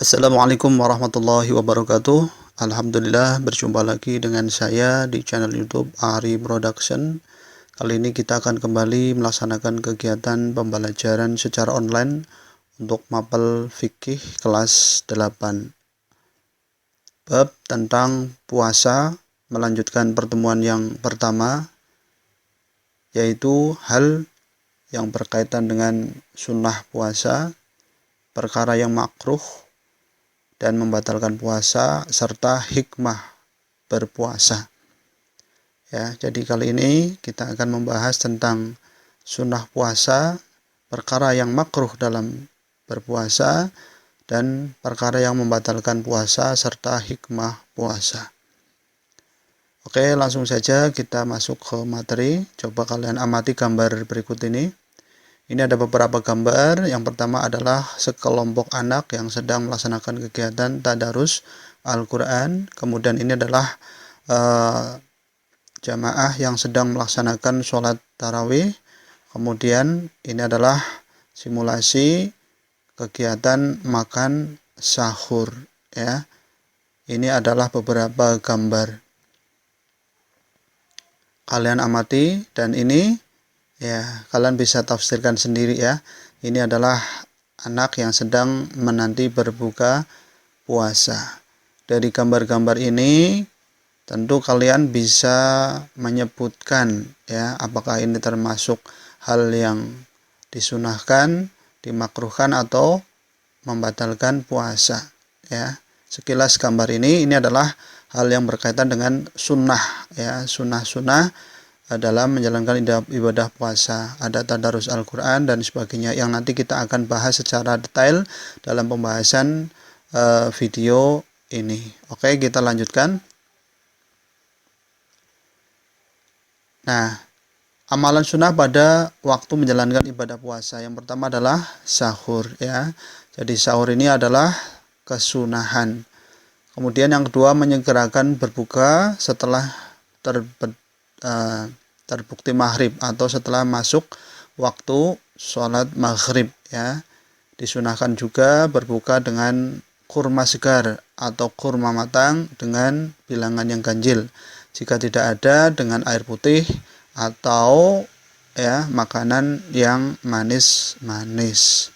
Assalamualaikum warahmatullahi wabarakatuh. Alhamdulillah berjumpa lagi dengan saya di channel YouTube Ari Production. Kali ini kita akan kembali melaksanakan kegiatan pembelajaran secara online untuk mapel fikih kelas 8. Bab tentang puasa, melanjutkan pertemuan yang pertama, yaitu hal yang berkaitan dengan sunnah puasa, perkara yang makruh dan membatalkan puasa, serta hikmah berpuasa. Ya, jadi kali ini kita akan membahas tentang sunnah puasa, perkara yang makruh dalam berpuasa, dan perkara yang membatalkan puasa, serta hikmah puasa. Oke, langsung saja kita masuk ke materi. Coba kalian amati gambar berikut ini. Ini ada beberapa gambar. Yang pertama adalah sekelompok anak yang sedang melaksanakan kegiatan tadarus Al-Quran. Kemudian ini adalah jamaah yang sedang melaksanakan sholat tarawih. Kemudian ini adalah simulasi kegiatan makan sahur. Ya, ini adalah beberapa gambar. Kalian amati dan ini ya, kalian bisa tafsirkan sendiri ya. Ini adalah anak yang sedang menanti berbuka puasa. Dari gambar-gambar ini tentu kalian bisa menyebutkan ya, apakah ini termasuk hal yang disunahkan, dimakruhkan atau membatalkan puasa ya. Sekilas gambar ini adalah hal yang berkaitan dengan sunnah ya, sunnah-sunnah dalam menjalankan ibadah puasa, ada tadarus Al-Quran dan sebagainya yang nanti kita akan bahas secara detail dalam pembahasan video ini. Oke, kita lanjutkan. Nah, amalan sunnah pada waktu menjalankan ibadah puasa yang pertama adalah sahur ya. Jadi sahur ini adalah kesunahan. Kemudian yang kedua menyegerakan berbuka setelah terbukti maghrib atau setelah masuk waktu sholat maghrib ya. Disunahkan juga berbuka dengan kurma segar atau kurma matang dengan bilangan yang ganjil. Jika tidak ada, dengan air putih atau ya makanan yang manis-manis.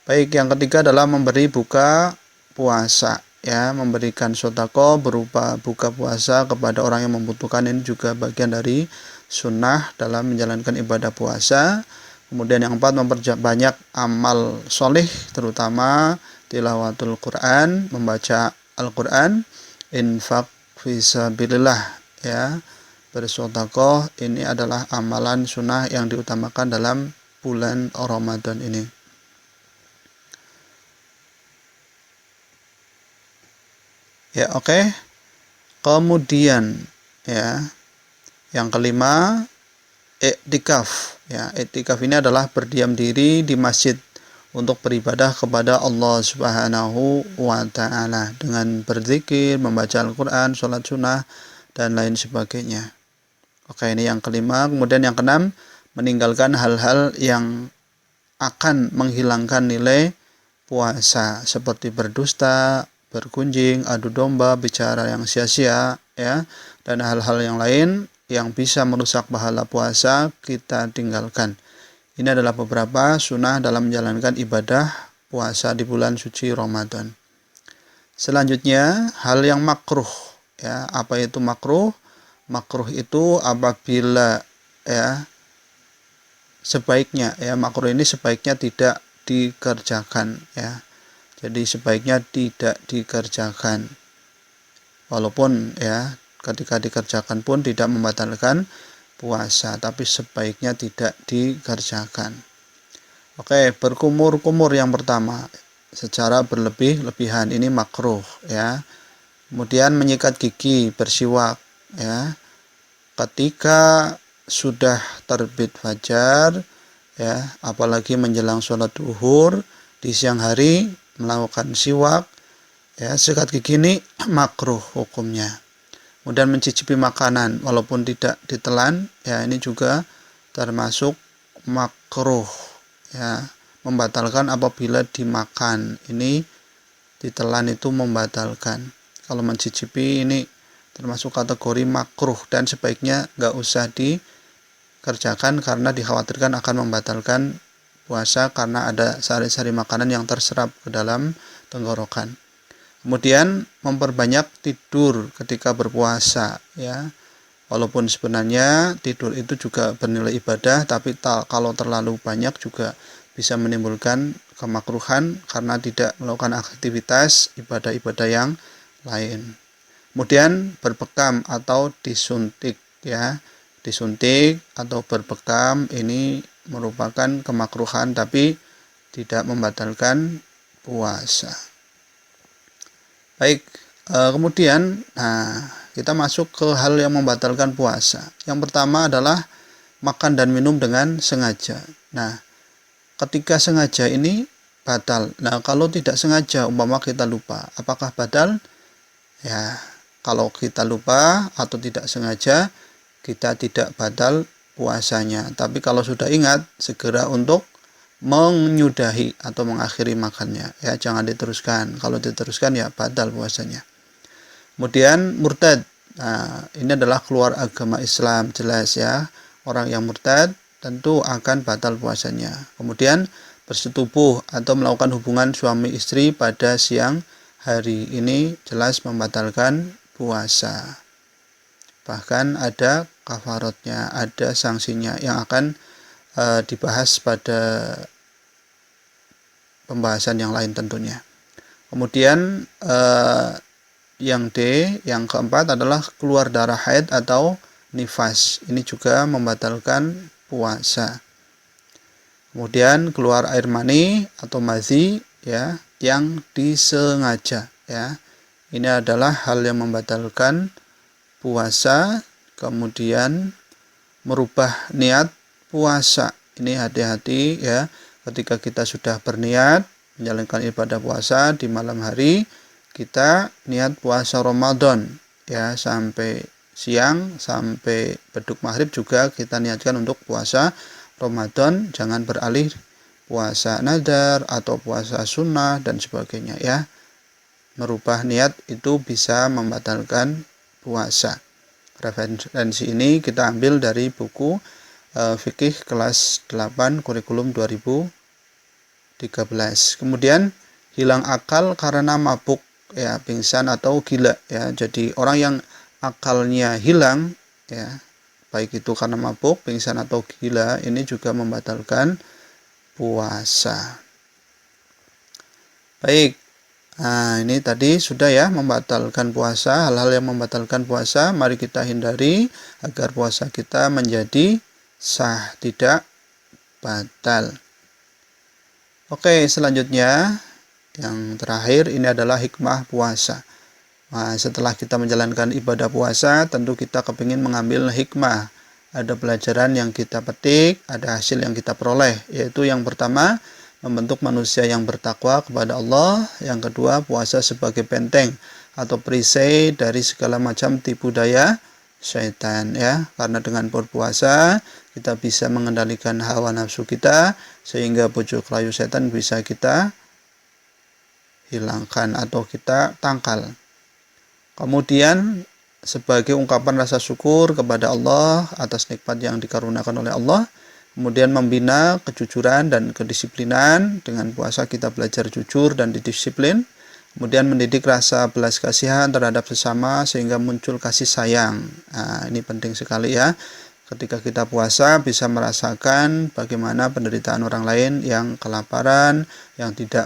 Baik, yang ketiga adalah memberi buka puasa ya, memberikan sedekah berupa buka puasa kepada orang yang membutuhkan. Ini juga bagian dari sunnah dalam menjalankan ibadah puasa. Kemudian yang keempat, memperbanyak amal soleh, terutama tilawatul Quran, membaca Al-Quran, infak fisabilillah ya, bersedekah. Ini adalah amalan sunnah yang diutamakan dalam bulan Ramadan ini. Ya, oke. Kemudian ya, yang kelima, i'tikaf. Ya, i'tikaf ini adalah berdiam diri di masjid untuk beribadah kepada Allah Subhanahu wa taala dengan berzikir, membaca Al-Qur'an, sholat sunnah dan lain sebagainya. Oke, ini yang kelima. Kemudian yang keenam, meninggalkan hal-hal yang akan menghilangkan nilai puasa seperti berdusta, bergunjing, adu domba, bicara yang sia-sia ya, dan hal-hal yang lain yang bisa merusak pahala puasa kita tinggalkan. Ini adalah beberapa sunnah dalam menjalankan ibadah puasa di bulan suci Ramadan. Selanjutnya, hal yang makruh ya. Apa itu makruh? Makruh itu apabila ya sebaiknya ya, makruh ini sebaiknya tidak dikerjakan ya. Jadi sebaiknya tidak dikerjakan. Walaupun ya ketika dikerjakan pun tidak membatalkan puasa, tapi sebaiknya tidak dikerjakan. Oke, berkumur-kumur yang pertama secara berlebih-lebihan ini makruh ya. Kemudian menyikat gigi, bersiwak ya. Ketika sudah terbit fajar ya, apalagi menjelang sholat duhur di siang hari melakukan siwak ya, sikat gigi ini makruh hukumnya. Kemudian mencicipi makanan walaupun tidak ditelan ya, ini juga termasuk makruh ya, membatalkan apabila dimakan. Ini ditelan itu membatalkan. Kalau mencicipi ini termasuk kategori makruh dan sebaiknya nggak usah dikerjakan karena dikhawatirkan akan membatalkan puasa karena ada sari-sari makanan yang terserap ke dalam tenggorokan. Kemudian memperbanyak tidur ketika berpuasa, ya. Walaupun sebenarnya tidur itu juga bernilai ibadah, tapi kalau terlalu banyak juga bisa menimbulkan kemakruhan karena tidak melakukan aktivitas ibadah-ibadah yang lain. Kemudian berbekam atau disuntik, ya. Disuntik atau berbekam ini merupakan kemakruhan tapi tidak membatalkan puasa. Baik, kemudian kita masuk ke hal yang membatalkan puasa. Yang pertama adalah makan dan minum dengan sengaja. Nah, ketika sengaja ini batal. Nah, kalau tidak sengaja umpama kita lupa, apakah batal? Ya, kalau kita lupa atau tidak sengaja, kita tidak batal puasanya. Tapi kalau sudah ingat, segera untuk menyudahi atau mengakhiri makannya. Ya, jangan diteruskan. Kalau diteruskan ya batal puasanya. Kemudian murtad. Nah, ini adalah keluar agama Islam, jelas ya. Orang yang murtad tentu akan batal puasanya. Kemudian bersetubuh atau melakukan hubungan suami istri pada siang hari ini jelas membatalkan puasa. Bahkan ada kafaratnya, ada sanksinya yang akan dibahas pada pembahasan yang lain tentunya. Kemudian yang D, yang keempat adalah keluar darah haid atau nifas. Ini juga membatalkan puasa. Kemudian keluar air mani atau mazi, ya, yang disengaja, ya. Ini adalah hal yang membatalkan puasa. Kemudian merubah niat puasa. Ini hati-hati ya, ketika kita sudah berniat menjalankan ibadah puasa di malam hari, kita niat puasa Ramadan ya, sampai siang sampai beduk maghrib juga kita niatkan untuk puasa Ramadan, jangan beralih puasa nadar atau puasa sunnah dan sebagainya ya. Merubah niat itu bisa membatalkan puasa. Referensi ini kita ambil dari buku fikih kelas 8 kurikulum 2013. Kemudian hilang akal karena mabuk ya, pingsan atau gila ya. Jadi orang yang akalnya hilang ya, baik itu karena mabuk, pingsan atau gila, ini juga membatalkan puasa. Baik. Nah, ini tadi sudah ya membatalkan puasa, hal-hal yang membatalkan puasa, mari kita hindari agar puasa kita menjadi sah, tidak batal. Oke, selanjutnya yang terakhir ini adalah hikmah puasa. Nah, setelah kita menjalankan ibadah puasa, tentu kita kepingin mengambil hikmah. Ada pelajaran yang kita petik, ada hasil yang kita peroleh, yaitu yang pertama, membentuk manusia yang bertakwa kepada Allah. Yang kedua, puasa sebagai benteng atau perisai dari segala macam tipu daya syaitan ya. Karena dengan berpuasa kita bisa mengendalikan hawa nafsu kita, sehingga bujuk rayu setan bisa kita hilangkan atau kita tangkal. Kemudian sebagai ungkapan rasa syukur kepada Allah atas nikmat yang dikaruniakan oleh Allah. Kemudian membina kejujuran dan kedisiplinan. Dengan puasa kita belajar jujur dan didisiplin. Kemudian mendidik rasa belas kasihan terhadap sesama sehingga muncul kasih sayang. Nah, ini penting sekali ya. Ketika kita puasa bisa merasakan bagaimana penderitaan orang lain yang kelaparan, yang tidak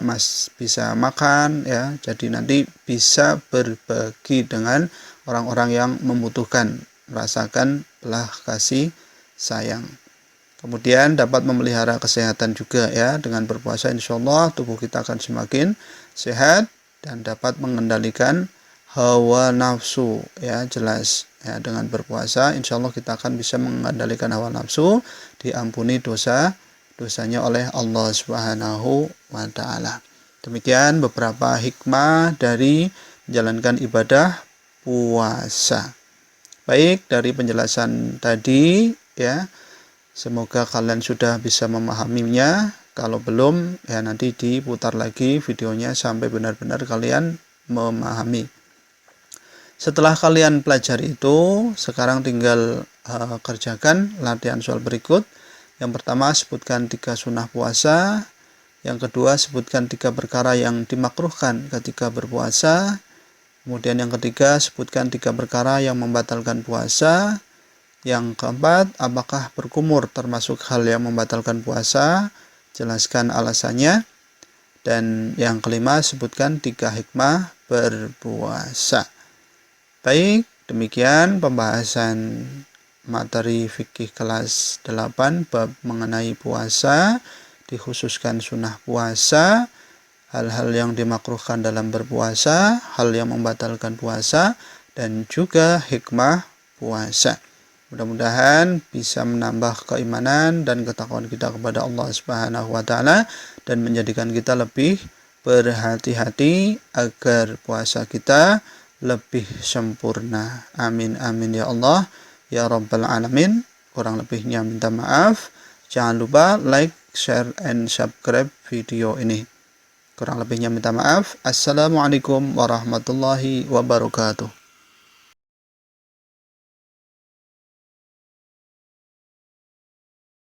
bisa makan ya. Jadi nanti bisa berbagi dengan orang-orang yang membutuhkan, merasakan belas kasih sayang. Kemudian dapat memelihara kesehatan juga ya. Dengan berpuasa insya Allah tubuh kita akan semakin sehat dan dapat mengendalikan hawa nafsu ya, jelas ya. Dengan berpuasa insya Allah kita akan bisa mengendalikan hawa nafsu, diampuni dosanya oleh Allah Subhanahu wa ta'ala. Demikian beberapa hikmah dari menjalankan ibadah puasa. Baik, dari penjelasan tadi ya, semoga kalian sudah bisa memahaminya. Kalau belum, ya nanti diputar lagi videonya sampai benar-benar kalian memahami. Setelah kalian pelajari itu, sekarang tinggal kerjakan latihan soal berikut. Yang pertama, sebutkan 3 sunnah puasa. Yang kedua, sebutkan 3 perkara yang dimakruhkan ketika berpuasa. Kemudian yang ketiga, sebutkan 3 perkara yang membatalkan puasa. Yang keempat, apakah berkumur termasuk hal yang membatalkan puasa? Jelaskan alasannya. Dan yang kelima, sebutkan 3 hikmah berpuasa. Baik, demikian pembahasan materi fikih kelas 8 bab mengenai puasa, dikhususkan sunnah puasa, hal-hal yang dimakruhkan dalam berpuasa, hal yang membatalkan puasa, dan juga hikmah puasa. Mudah-mudahan bisa menambah keimanan dan ketakwaan kita kepada Allah Subhanahu wa taala dan menjadikan kita lebih berhati-hati agar puasa kita lebih sempurna. Amin amin ya Allah ya rabbal alamin. Kurang lebihnya minta maaf. Jangan lupa like, share, and subscribe video ini. Kurang lebihnya minta maaf. Assalamualaikum warahmatullahi wabarakatuh.